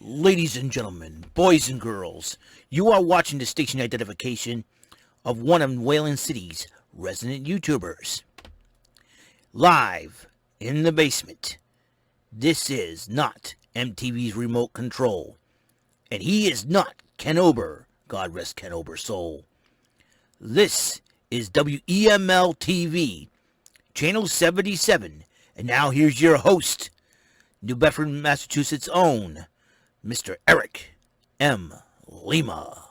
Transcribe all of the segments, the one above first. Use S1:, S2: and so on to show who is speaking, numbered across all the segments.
S1: Ladies and gentlemen, boys and girls, you are watching the station identification of one of Wayland City's resident YouTubers. Live in the basement. This is not MTV's remote control. And he is not Ken Ober. God rest Ken Ober's soul. This is WEML-TV, Channel 77. And now here's your host, New Bedford, Massachusetts' own Mr. Eric M. Lima.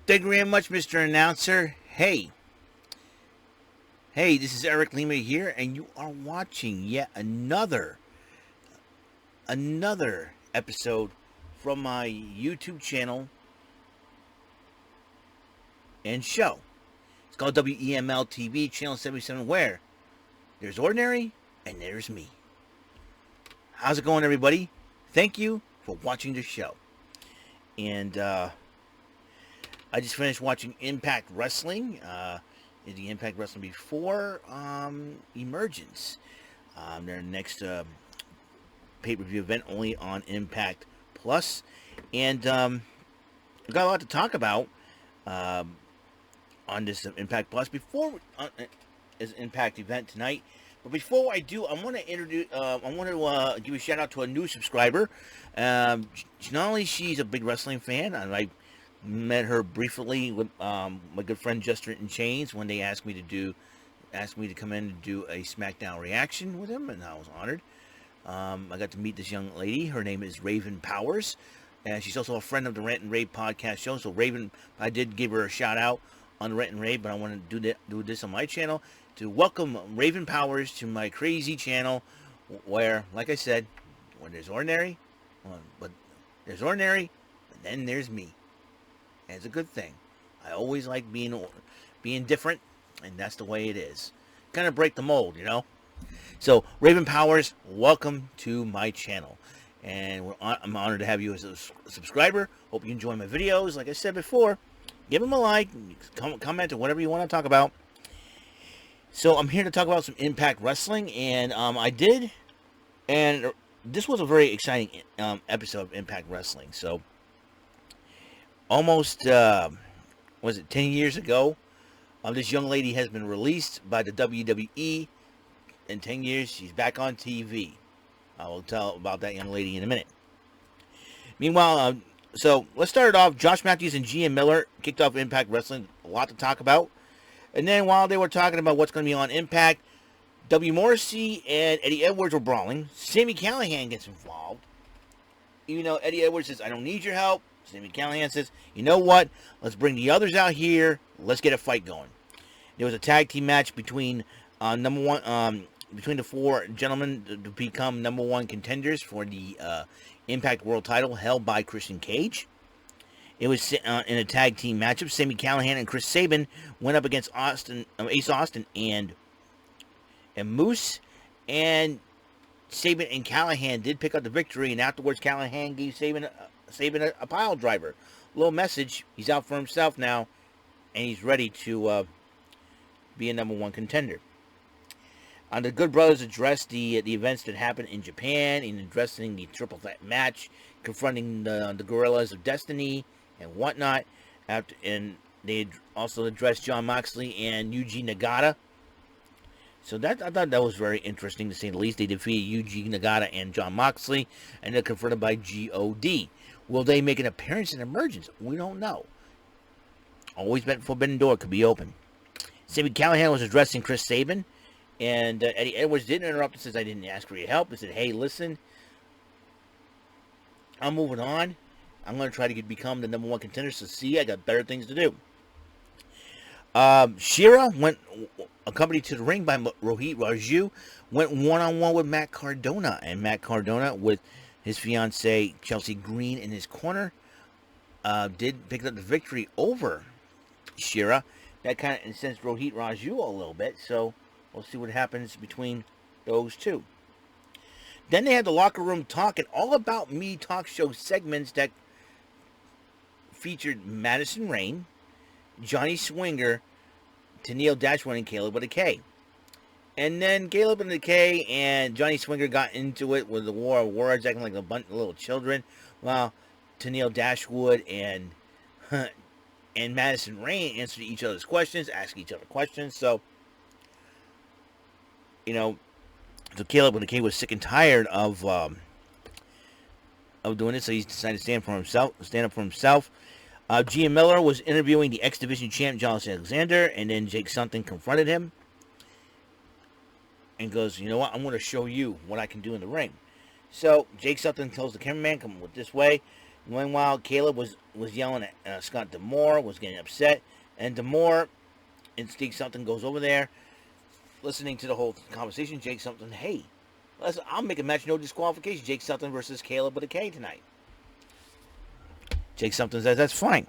S1: Thank you very much, Mr. Announcer. Hey, this is Eric Lima here, and you are watching yet another episode from my YouTube channel and show. It's called WEML-TV, Channel 77, where there's ordinary and there's me. How's it going, everybody? Thank you for watching the show. And I just finished watching Impact Wrestling. The Impact Wrestling before Emergence. Their next pay-per-view event only on Impact Plus. And we've got a lot to talk about on this Impact Plus before this Impact event tonight. But before I do, I want to introduce. I want to give a shout out to a new subscriber. Not only she's a big wrestling fan, and I met her briefly with my good friend Justin in Chains when they asked me to come in and do a SmackDown reaction with him, and I was honored. I got to meet this young lady. Her name is Raven Powers, and she's also a friend of the Rant and Rave podcast show. So Raven, I did give her a shout out on the Rant and Rave, but I want to do this on my channel to welcome Raven Powers to my crazy channel, where, like I said, when there's ordinary, but then there's me. And it's a good thing. I always like being different, and that's the way it is. Kind of break the mold, you know? So, Raven Powers, welcome to my channel. And I'm honored to have you as a subscriber. Hope you enjoy my videos. Like I said before, give them a like, comment, or whatever you want to talk about. So I'm here to talk about some Impact Wrestling, and I did, and this was a very exciting episode of Impact Wrestling. So almost, was it 10 years ago, this young lady has been released by the WWE. In 10 years, she's back on TV. I will tell about that young lady in a minute. Meanwhile, so let's start it off. Josh Matthews and GM Miller kicked off Impact Wrestling. A lot to talk about. And then while they were talking about what's going to be on Impact, W. Morrissey and Eddie Edwards were brawling. Sami Callihan gets involved. Even though Eddie Edwards says, I don't need your help. Sami Callihan says, you know what? Let's bring the others out here. Let's get a fight going. There was a tag team match between between the four gentlemen to become number one contenders for the Impact World title held by Christian Cage. It was in a tag team matchup. Sami Callihan and Chris Sabin went up against Ace Austin and Moose. And Sabin and Callihan did pick up the victory. And afterwards, Callihan gave Sabin a pile driver. Little message. He's out for himself now. And he's ready to be a number one contender. The Good Brothers addressed the events that happened in Japan in addressing the triple threat match, confronting the Gorillas of Destiny and whatnot. And they also addressed Jon Moxley and Yuji Nagata. So I thought that was very interesting, to say the least. They defeated Yuji Nagata and Jon Moxley, and they're confronted by God. Will they make an appearance in Emergence? We don't know. Always been forbidden door, could be open. Sami Callihan was addressing Chris Sabin, and Eddie Edwards didn't interrupt and says, I didn't ask for your help. He said, hey, listen, I'm moving on. I'm going to try to become the number one contender. So see, I got better things to do. Shira went, accompanied to the ring by Rohit Raju, went one-on-one with Matt Cardona. And Matt Cardona, with his fiancée Chelsea Green in his corner, did pick up the victory over Shira. That kind of incensed Rohit Raju a little bit. So we'll see what happens between those two. Then they had the locker room talk, and all about me talk show segments that featured Madison Rayne, Johnny Swinger, Tennille Dashwood, and Caleb with a K. And then Caleb and the K and Johnny Swinger got into it with the war of words, acting like a bunch of little children. While Tennille Dashwood and and Madison Rayne answered each other's questions, asking each other questions. So, so Caleb and the K was sick and tired of doing it, so he decided to stand up for himself. Gia Miller was interviewing the X Division champ John Alexander, and then Jake Something confronted him and goes, "You know what? I'm going to show you what I can do in the ring." So Jake Something tells the cameraman, "Come with this way." Meanwhile, Caleb was yelling at Scott D'Amore, was getting upset, and D'Amore and Jake Something goes over there, listening to the whole conversation. Jake Something, "Hey, I'll make a match, no disqualification. Jake Something versus Caleb with a K tonight." Jake Something says that's fine.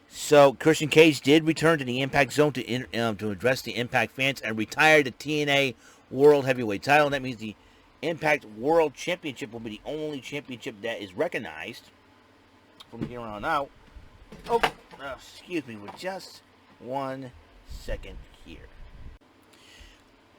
S1: So Christian Cage did return to the Impact Zone to address the Impact fans and retire the TNA World Heavyweight title. That means the Impact World Championship will be the only championship that is recognized from here on out. Oh, excuse me, with just 1 second here.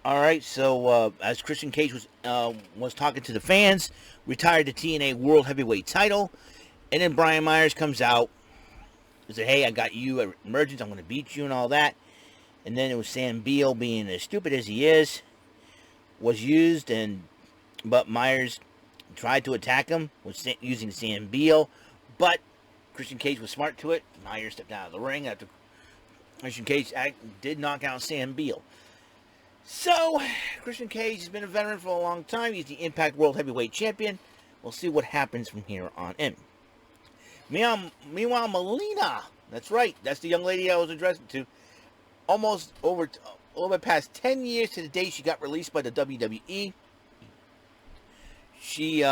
S1: All right, so as Christian Cage was talking to the fans, retired the TNA World Heavyweight title, and then Brian Myers comes out. He said, "Hey, I got you at Emergence. I'm going to beat you," and all that. And then it was Sam Beal, being as stupid as he is, was used, but Myers tried to attack him using Sam Beal, but Christian Cage was smart to it. Myers stepped out of the ring after Christian Cage did knock out Sam Beal. So, Christian Cage has been a veteran for a long time. He's the Impact World Heavyweight Champion. We'll see what happens from here on in. Meanwhile, Melina, that's right, that's the young lady I was addressing to, almost over a little bit past 10 years to the day she got released by the WWE. She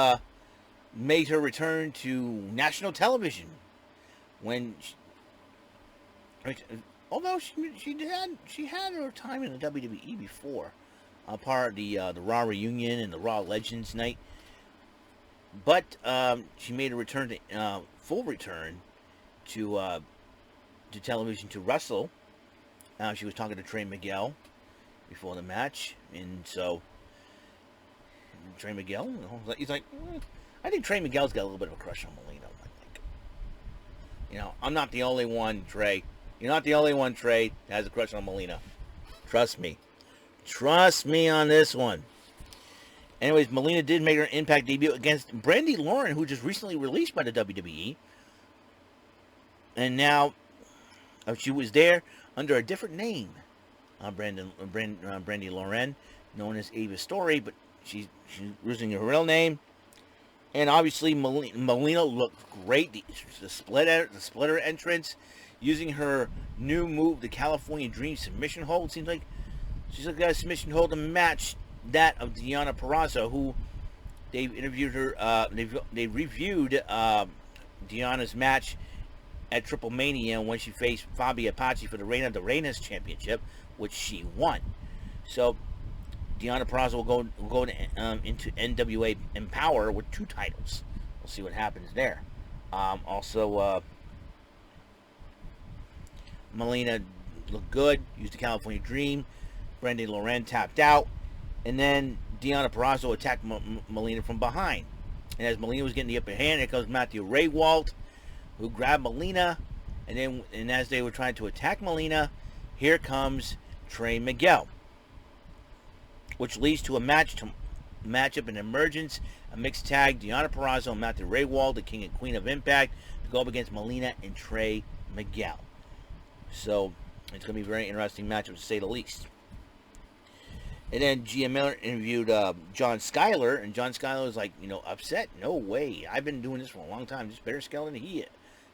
S1: made her return to national television although she had her time in the WWE before, part of the Raw reunion and the Raw Legends night. But she made a full return to television to wrestle. She was talking to Trey Miguel before the match, and so Trey Miguel, he's like, I think Trey Miguel's got a little bit of a crush on Melina. I think, I'm not the only one, Trey. You're not the only one, Trey, that has a crush on Melina. Trust me. Trust me on this one. Anyways, Melina did make her Impact debut against Brandy Lauren, who just recently released by the WWE. And now she was there under a different name. Brandy Lauren, known as Ava Story, but she's using her real name. And obviously, Melina looked great. The splitter entrance, using her new move, the California Dream submission hold. Seems like she's got a submission hold to match that of Deonna Purrazzo, who they interviewed her. They reviewed Deonna's match at Triple Mania when she faced Fabi Apache for the Reina de Reinas Championship, which she won. So Deonna Purrazzo will go into NWA Empower with 2 titles. We'll see what happens there. Also, Melina looked good. Used the California Dream. Brandy Lauren tapped out. And then Deonna Purrazzo attacked Melina from behind. And as Melina was getting the upper hand, here comes Matthew Raywalt, who grabbed Melina. And as they were trying to attack Melina, here comes Trey Miguel, which leads to a matchup in Emergence, a mixed tag. Deonna Purrazzo and Matthew Raywalt, the King and Queen of Impact, to go up against Melina and Trey Miguel. So it's going to be a very interesting matchup, to say the least. And then Gia Miller interviewed John Schuyler, and John Schuyler was like, upset. No way. I've been doing this for a long time. Just better skeleton than he is,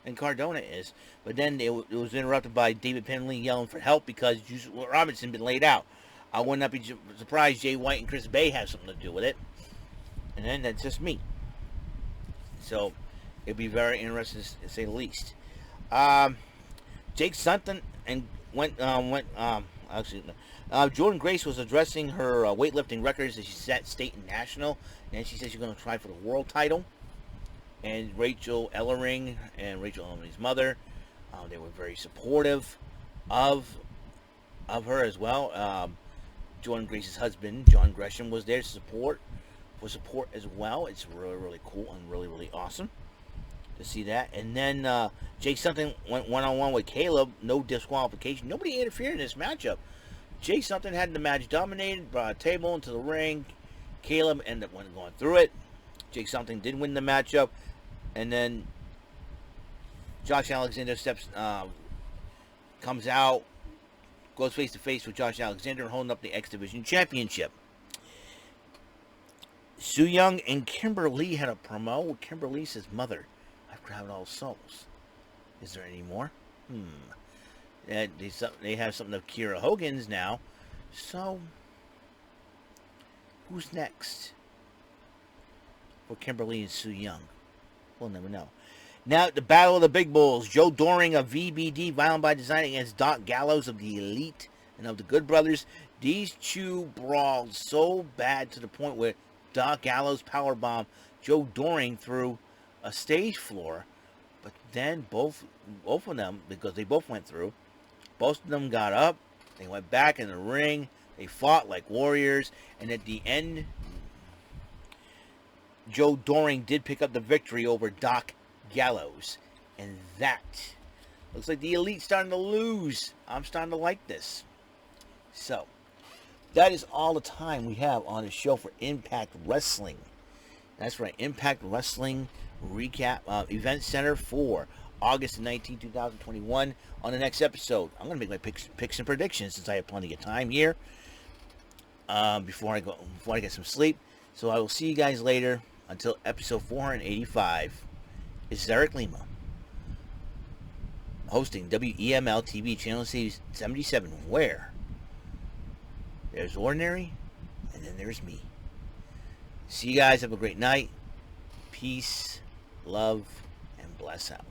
S1: and Cardona is. But then it was interrupted by David Penley yelling for help because Juice Robinson been laid out. I would not be surprised Jay White and Chris Bay have something to do with it. And then that's just me. So it'd be very interesting, to say the least. Jake Something Jordan Grace was addressing her weightlifting records that she set state and national, and she said she's going to try for the world title. And Rachel Ellering and Rachel Ellering's mother, they were very supportive of her as well. Jordan Grace's husband, John Gresham, was there to support as well. It's really, really cool and really, really awesome to see that. And then Jake Something went one-on-one with Caleb. No disqualification. Nobody interfered in this matchup. Jake Something had the match dominated, brought a table into the ring. Caleb ended up going through it. Jake Something did win the matchup. And then Josh Alexander comes out, goes face-to-face with Josh Alexander, holding up the X Division Championship. Su Yung and Kimberly had a promo. Kimberly says, "Mother, I've grabbed all souls. Is there any more?" They have something of Kiera Hogan's now. So, who's next for Kimberly and Su Yung? We'll never know. Now, the Battle of the Big Bulls. Joe Doring of VBD, Violent by Design, against Doc Gallows of the Elite and of the Good Brothers. These two brawled so bad to the point where Doc Gallows powerbombed Joe Doring through a stage floor. But then both of them, because they both went through, both of them got up. They went back in the ring. They fought like warriors. And at the end, Joe Doring did pick up the victory over Doc Gallows. And that looks like the Elite starting to lose. I'm starting to like this. So, that is all the time we have on the show for Impact Wrestling. That's right, Impact Wrestling recap event center for August 19, 2021. On the next episode, I'm going to make my picks and predictions since I have plenty of time here before I get some sleep. So I will see you guys later. Until episode 485. This is Eric Lima, hosting WEML-TV Channel 77, where there's ordinary and then there's me. See you guys. Have a great night. Peace, love, and bless out.